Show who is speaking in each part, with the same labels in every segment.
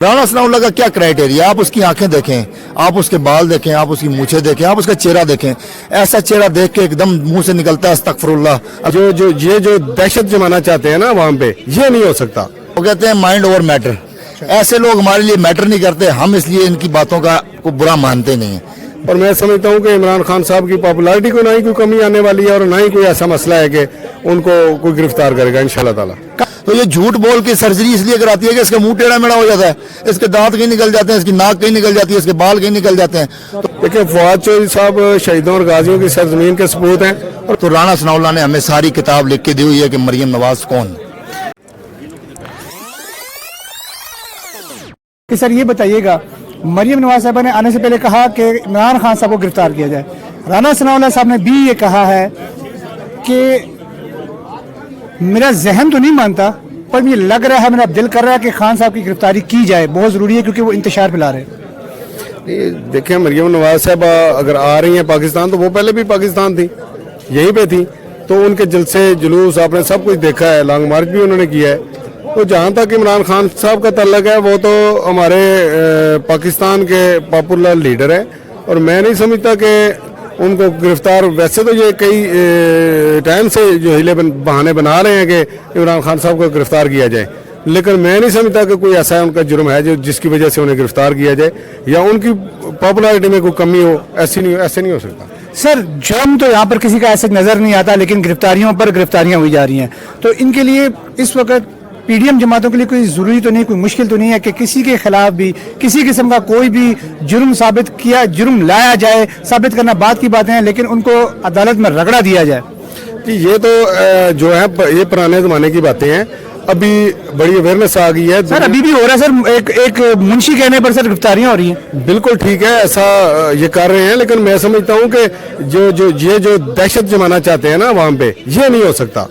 Speaker 1: राणा सनाउल्लाह का क्या क्राइटेरिया, आप उसकी आंखें देखें, आप उसके बाल देखें, आप उसकी मूछें देखें, आप उसका चेहरा देखें, ऐसा चेहरा देख के एकदम मुंह से निकलता है अस्तगफुरुल्लाह।
Speaker 2: जो दहशत जमाना चाहते हैं ना वहाँ पे, ये नहीं हो सकता।
Speaker 1: वो कहते हैं माइंड ओवर मैटर, ऐसे लोग हमारे लिए मैटर नहीं करते, हम इसलिए इनकी बातों का को बुरा मानते नहीं है।
Speaker 2: और मैं समझता हूँ कि इमरान खान साहब की पॉपुलैरिटी को ना ही कोई कमी आने वाली है और ना ही कोई ऐसा मसला है कि उनको कोई गिरफ्तार करेगा इंशाल्लाह ताला।
Speaker 1: तो ये झूठ बोल के सर्जरी इसलिए कराती है कि इसका मुंह टेढ़ा मेढ़ा हो जाता है, इसके दांत कहीं निकल जाते हैं, इसकी नाक कहीं निकल जाती है, इसके बाल कहीं निकल जाते हैं।
Speaker 2: तो देखिए फवाद चौधरी साहब शहीदों और गाजियों की सरजमीन के सपूत हैं।
Speaker 1: तो राणा सनाउल्लाह ने हमें सारी किताब लिख के दी हुई है कि मरियम नवाज कौन।
Speaker 3: कि सर ये बताइएगा, मरियम नवाज साहबा ने आने से पहले कहा कि इमरान खान साहब को गिरफ्तार किया जाए, राणा सनाउल्लाह साहब ने भी ये कहा है कि मेरा जहन तो नहीं मानता पर मुझे लग रहा है, मेरा दिल कर रहा है कि खान साहब की गिरफ्तारी की जाए, बहुत ज़रूरी है क्योंकि वो इंतशार फैला रहे हैं।
Speaker 2: देखिए मरियम नवाज साहब अगर आ रही हैं पाकिस्तान, तो वो पहले भी पाकिस्तान थी, यहीं पे थी, तो उनके जलसे जुलूस आपने सब कुछ देखा है, लॉन्ग मार्च भी उन्होंने किया है। तो जहाँ तक इमरान खान साहब का तल्लक है, वो तो हमारे पाकिस्तान के पॉपुलर लीडर है और मैं नहीं समझता कि उनको गिरफ्तार, वैसे तो ये कई टाइम से जो हिले बहाने बना रहे हैं कि इमरान खान साहब को गिरफ्तार किया जाए, लेकिन मैं नहीं समझता कि कोई ऐसा उनका जुर्म है जो जिसकी वजह से उन्हें गिरफ्तार किया जाए या उनकी पॉपुलैरिटी में कोई कमी हो, ऐसे नहीं हो सकता।
Speaker 3: सर जुर्म तो यहाँ पर किसी का ऐसे नजर नहीं आता, लेकिन गिरफ्तारियों पर गिरफ्तारियां हुई जा रही हैं, तो इनके लिए इस वक्त पीडीएम जमातों के लिए कोई जरूरी तो नहीं, कोई मुश्किल तो नहीं है कि किसी के खिलाफ भी किसी किस्म का कोई भी जुर्म लाया जाए। साबित करना बात की बातें हैं, लेकिन उनको अदालत में रगड़ा दिया जाए।
Speaker 2: कि ये तो जो है ये पुराने जमाने की बातें हैं, अभी बड़ी अवेयरनेस आ गई है।
Speaker 3: सर अभी भी हो रहा है सर, एक मुंशी कहने पर सर गिरफ्तारियां हो रही हैं।
Speaker 2: बिल्कुल ठीक है, ऐसा ये कर रहे हैं, लेकिन मैं समझता हूँ कि जो दहशत जमाना चाहते हैं ना वहाँ पे, ये नहीं हो सकता।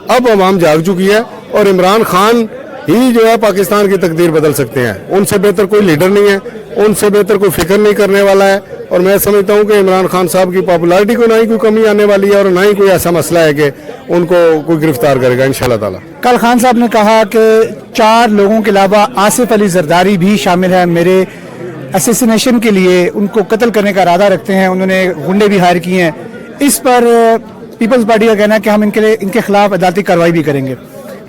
Speaker 2: अब अवाम जाग चुकी है और इमरान खान ही जो है पाकिस्तान की तकदीर बदल सकते हैं। उनसे बेहतर कोई लीडर नहीं है, उनसे बेहतर कोई फिक्र नहीं करने वाला है और मैं समझता हूँ कि इमरान खान साहब की पॉपुलैरिटी को ना ही कोई कमी आने वाली है और ना ही कोई ऐसा मसला है कि उनको कोई गिरफ्तार करेगा इंशाल्लाह ताला।
Speaker 3: कल खान साहब ने कहा कि 4 लोगों के अलावा आसिफ अली जरदारी भी शामिल है मेरे असैसिनेशन के लिए, उनको कत्ल करने का इरादा रखते हैं, उन्होंने गुंडे भी हायर किए हैं। इस पर पीपल्स पार्टी का कहना है कि हम इनके खिलाफ अदालती कार्रवाई भी करेंगे।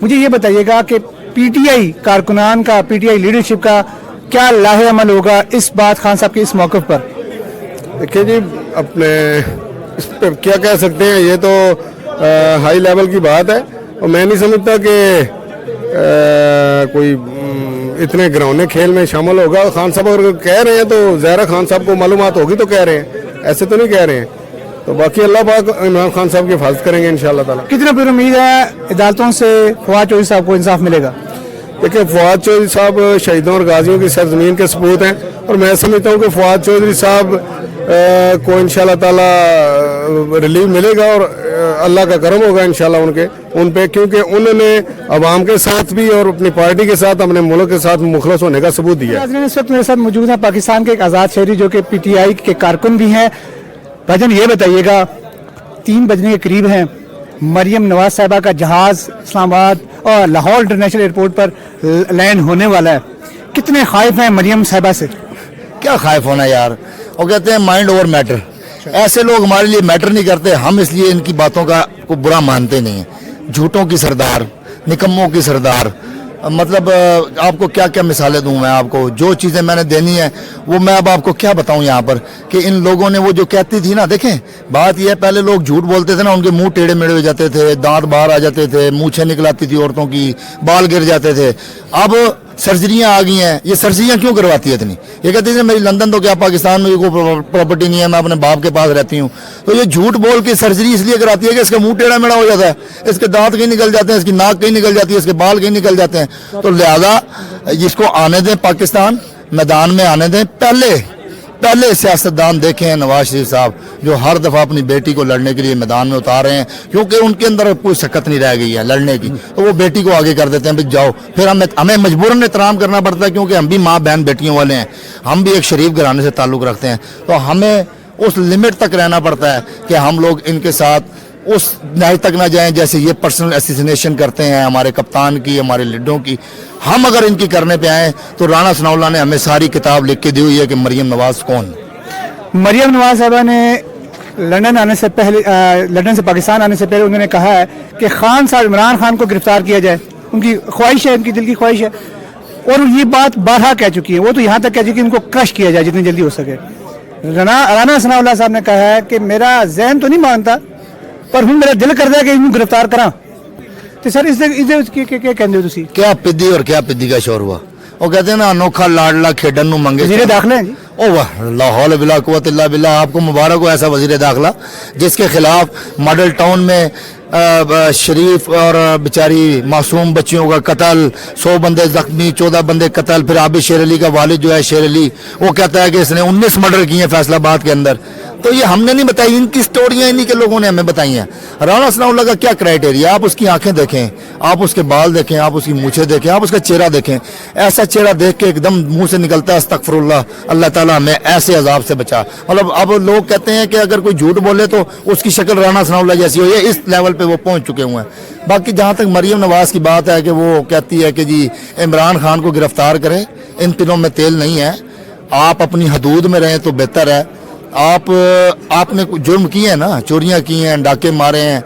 Speaker 3: मुझे ये बताइएगा कि पीटीआई कारकुनान का, पीटीआई लीडरशिप का क्या लाहे अमल होगा इस बात खान साहब के इस मौक़िफ़ पर?
Speaker 2: देखिए जी, अपने इस पर क्या कह सकते हैं, ये तो हाई लेवल की बात है और मैं नहीं समझता कि कोई इतने घिनौने खेल में शामिल होगा। खान साहब अगर कह रहे हैं तो ज़ाहिर खान साहब को मालूमात होगी तो कह रहे हैं, ऐसे तो नहीं कह रहे हैं। तो बाकी अल्लाह पाक इमरान खान साहब की हिफाजत करेंगे इंशाल्लाह ताला।
Speaker 3: कितनी पूरी उम्मीद है अदालतों से फवाद चौधरी साहब को इंसाफ मिलेगा?
Speaker 2: देखिए फवाद चौधरी साहब शहीदों और गाजियों की सरजमीन के सपूत हैं और मैं समझता हूँ कि फवाद चौधरी साहब को इंशाल्लाह ताला रिलीफ मिलेगा और अल्लाह का करम होगा इंशाल्लाह उन पे, क्योंकि उन्होंने अवाम के साथ भी और अपनी पार्टी के साथ, अपने मुल्क के साथ मुखलस होने का सबूत दिया है।
Speaker 3: इस वक्त मेरे साथ मौजूद है पाकिस्तान के एक आज़ाद शहरी जो कि पीटीआई के कारकुन भी हैं। भाईजान ये बताइएगा, 3 बजने के करीब हैं, मरियम नवाज साहिबा का जहाज इस्लामाबाद और लाहौर इंटरनेशनल एयरपोर्ट पर लैंड होने वाला है, कितने खाइफ हैं मरियम साहिबा से?
Speaker 1: क्या खाइफ होना यार, वो कहते हैं माइंड ओवर मैटर, ऐसे लोग हमारे लिए मैटर नहीं करते, हम इसलिए इनकी बातों का को बुरा मानते नहीं हैं। झूठों की सरदार, निकम्मों की सरदार, मतलब आपको क्या क्या मिसालें दूं मैं आपको, जो चीज़ें मैंने देनी है वो मैं अब आपको क्या बताऊं यहाँ पर कि इन लोगों ने वो जो कहती थी ना, देखें बात ये है, पहले लोग झूठ बोलते थे ना, उनके मुंह टेढ़े मेढ़े हो जाते थे, दांत बाहर आ जाते थे, मूछें निकल आती थी औरतों की, बाल गिर जाते थे। अब सर्जरियां आ गई हैं, ये सर्जरियां क्यों करवाती है इतनी? ये कहती है मेरी लंदन तो क्या पाकिस्तान में कोई प्रॉपर्टी नहीं है, मैं अपने बाप के पास रहती हूँ। तो ये झूठ बोल के सर्जरी इसलिए कराती है कि इसका मुंह टेढ़ा मेढ़ा हो जाता है, इसके दांत कहीं निकल जाते हैं, इसकी नाक कहीं निकल जाती है, इसके बाल कहीं निकल जाते हैं। तो लिहाजा इसको आने दें, पाकिस्तान मैदान में आने दें। पहले सियासतदान देखे हैं नवाज शरीफ साहब जो हर दफ़ा अपनी बेटी को लड़ने के लिए मैदान में उतार रहे हैं, क्योंकि उनके अंदर कोई सकत नहीं रह गई है लड़ने की, तो वो बेटी को आगे कर देते हैं भी जाओ। फिर हमें मजबूरन एहतराम करना पड़ता है, क्योंकि हम भी माँ बहन बेटियों वाले हैं, हम भी एक शरीफ घराने से ताल्लुक़ रखते हैं, तो हमें उस लिमिट तक रहना पड़ता है कि हम लोग इनके साथ उस नहज तक ना जाएं जैसे ये पर्सनल एसिसिनेशन करते हैं हमारे कप्तान की, हमारे लीडरों की। हम अगर इनकी करने पे आए तो राणा सनाउल्लाह ने हमें सारी किताब लिख के दी हुई है कि मरियम नवाज कौन।
Speaker 3: मरियम नवाज साहबा ने लंदन आने से पहले, लंदन से पाकिस्तान आने से पहले उन्होंने कहा है कि खान साहब, इमरान खान को गिरफ्तार किया जाए, उनकी ख्वाहिश है, उनकी दिल की ख्वाहिश है, और ये बात बारहा कह चुकी है। वो तो यहाँ तक कह चुकी है उनको क्रश किया जाए जितनी जल्दी हो सके। राणा सनाउल्लाह साहब ने कहा है कि मेरा जहन तो नहीं मानता पर हूँ मेरा दिल करता है कि इन्हों गिरफ्तार करा। तो सर इस क्या कहते हो तुसी?
Speaker 1: क्या पिद्दी और क्या पिद्दी का शोर हुआ। वो कहते हैं ना अनोखा लाडला खेडन नु मंगे
Speaker 3: वज़ीर दाखिला है जी।
Speaker 1: ओ वाह, ला हौल बिला कुव्वत इल्ला बिल्लाह। आपको मुबारक हो ऐसा वजीर दाखिला जिसके खिलाफ मॉडल टाउन में शरीफ और बेचारी मासूम बच्चियों का कत्ल, 100 बंदे जख्मी, 14 बंदे कत्ल। फिर आबिद शेर अली का वालिद जो है शेर अली, वो कहता है कि इसने 19 मर्डर किए फैसलाबाद के अंदर। तो ये हमने नहीं बताई, इनकी स्टोरियां इन्हीं के लोगों ने हमें बताई हैं। राणा सनाउल्लाह का क्या क्राइटेरिया, आप उसकी आंखें देखें, आप उसके बाल देखें, आप उसकी मूछें देखें, आप उसका चेहरा देखें। ऐसा चेहरा देख के एकदम मुंह से निकलता है अस्तगफिरुल्लाह, अल्लाह ताला हमें ऐसे अजाब से बचा। मतलब अब लोग कहते हैं कि अगर कोई झूठ बोले तो उसकी शक्ल राणा सनाउल्लाह जैसी हो, ये इस लेवल पे वो पहुंच चुके हुए हैं। बाकी जहां तक मरियम नवाज की बात है कि वो कहती है कि जी इमरान खान को गिरफ्तार करें, इन तीनों में तेल नहीं है, आप अपनी हदूद में रहें तो बेहतर है। आपने जुर्म किए हैं ना, चोरियां की हैं, डाके मारे हैं,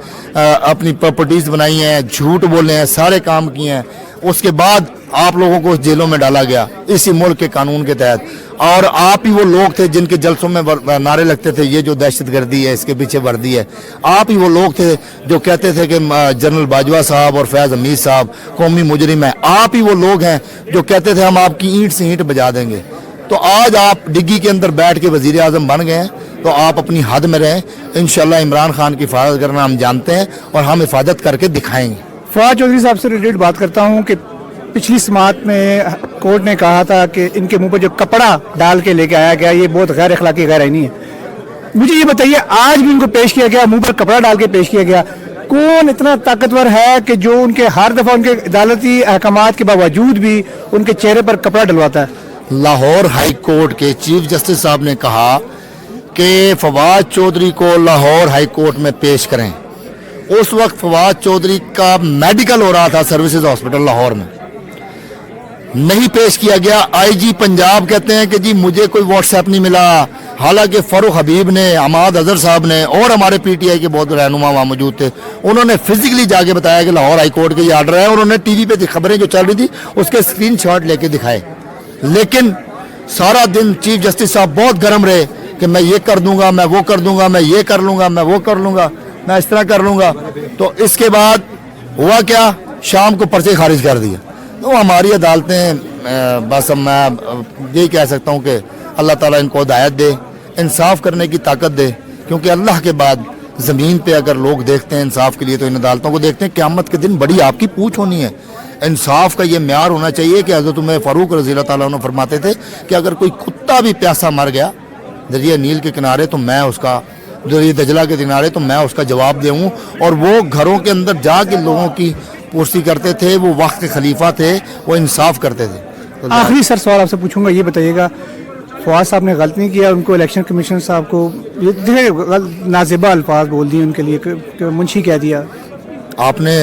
Speaker 1: अपनी प्रॉपर्टीज बनाई हैं, झूठ बोले हैं, सारे काम किए हैं, उसके बाद आप लोगों को जेलों में डाला गया इसी मुल्क के कानून के तहत। और आप ही वो लोग थे जिनके जलसों में नारे लगते थे ये जो दहशतगर्दी है इसके पीछे वर्दी है। आप ही वो लोग थे जो कहते थे कि जनरल बाजवा साहब और फैज हमीद साहब कौमी मुजरिम है। आप ही वो लोग हैं जो कहते थे हम आपकी ईंट से ईंट बजा देंगे। तो आज आप डिग्गी के अंदर बैठ के वजीर आजम बन गए हैं, तो आप अपनी हद में रहें। इंशाल्लाह इमरान खान की हिफाजत करना हम जानते हैं और हम हिफाजत करके दिखाएंगे।
Speaker 3: फवाद चौधरी साहब से रिलेटेड बात करता हूँ कि पिछली समात में कोर्ट ने कहा था कि इनके मुंह पर जो कपड़ा डाल के लेके आया गया ये बहुत गैर अखलाकी गैर आईनी है। मुझे ये बताइए, आज भी इनको पेश किया गया, मुंह पर कपड़ा डाल के पेश किया गया, कौन इतना ताकतवर है कि जो उनके हर दफा उनके अदालती अहकामात के बावजूद भी उनके चेहरे पर कपड़ा डलवाता है?
Speaker 1: लाहौर हाई कोर्ट के चीफ जस्टिस साहब ने कहा कि फवाद चौधरी को लाहौर हाई कोर्ट में पेश करें। उस वक्त फवाद चौधरी का मेडिकल हो रहा था सर्विसेज हॉस्पिटल लाहौर में, नहीं पेश किया गया। आईजी पंजाब कहते हैं कि जी मुझे कोई व्हाट्सएप नहीं मिला, हालांकि फरूख हबीब ने, अमाद अजहर साहब ने और हमारे पीटीआई के बहुत रहनुमा वहां मौजूद थे, उन्होंने फिजिकली जाके बताया कि लाहौर हाई कोर्ट के ये आर्डर है। उन्होंने टीवी पे खबरें जो चल रही थी उसके स्क्रीनशॉट लेके दिखाए। लेकिन सारा दिन चीफ जस्टिस साहब बहुत गर्म रहे कि मैं ये कर दूंगा, मैं वो कर दूंगा, मैं ये कर लूंगा, मैं वो कर लूंगा, मैं इस तरह कर लूंगा। तो इसके बाद हुआ क्या, शाम को पर्चे खारिज कर दिए। तो हमारी अदालतें बस मैं यही कह सकता हूँ कि अल्लाह ताला इनको हिदायत दे, इंसाफ करने की ताकत दे, क्योंकि अल्लाह के बाद ज़मीन पे अगर लोग देखते हैं इंसाफ के लिए तो इन अदालतों को देखते हैं। क़यामत के दिन बड़ी आपकी पूछ होनी है। इंसाफ का ये म्यार होना चाहिए कि हज़रत उमर फ़ारूक रज़ी अल्लाह ताला अन्हु फरमाते थे कि अगर कोई कुत्ता भी प्यासा मर गया दरिया नील के किनारे तो मैं उसका, दरिया दजला के किनारे तो मैं उसका जवाब दूँ। और वो घरों के अंदर जाके लोगों की पुरसी करते थे, वो वक्त के खलीफा थे, वो इंसाफ करते थे। तो
Speaker 3: आखिरी सर सवाल आपसे पूछूंगा, ये बताइएगा फवाद साहब ने गलत नहीं किया, उनको इलेक्शन कमीशन साहब को ये नाजिबा अल्फाज बोल दिए उनके लिए कि मुंशी कह दिया।
Speaker 1: आपने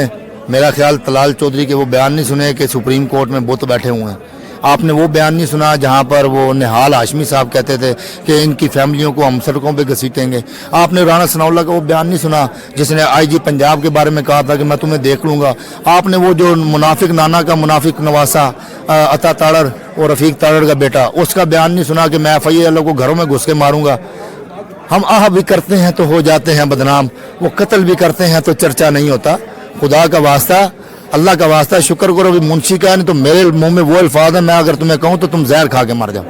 Speaker 1: मेरा ख्याल तलाल चौधरी के वो बयान नहीं सुने कि सुप्रीम कोर्ट में बुत बैठे हुए हैं। आपने वो बयान नहीं सुना जहां पर वो निहाल हाशमी साहब कहते थे कि इनकी फैमिलियों को हम सड़कों पे घसीटेंगे। आपने राणा सनाउल्लाह का वो बयान नहीं सुना जिसने आईजी पंजाब के बारे में कहा था कि मैं तुम्हें देख लूँगा। आपने वो जो मुनाफिक नाना का मुनाफिक नवासा अता ताड़र और रफीक ताड़र का बेटा, उसका बयान नहीं सुना कि मैं FIA को घरों में घुस के मारूंगा। हम आह भी करते हैं तो हो जाते हैं बदनाम, वो कत्ल भी करते हैं तो चर्चा नहीं होता। खुदा का वास्ता, अल्लाह का वास्ता शुक्र करो भी मुंशी का, नहीं तो मेरे मुंह में वो अल्फाज है, मैं अगर तुम्हें कहूँ तो तुम जहर खा के मर जाओ।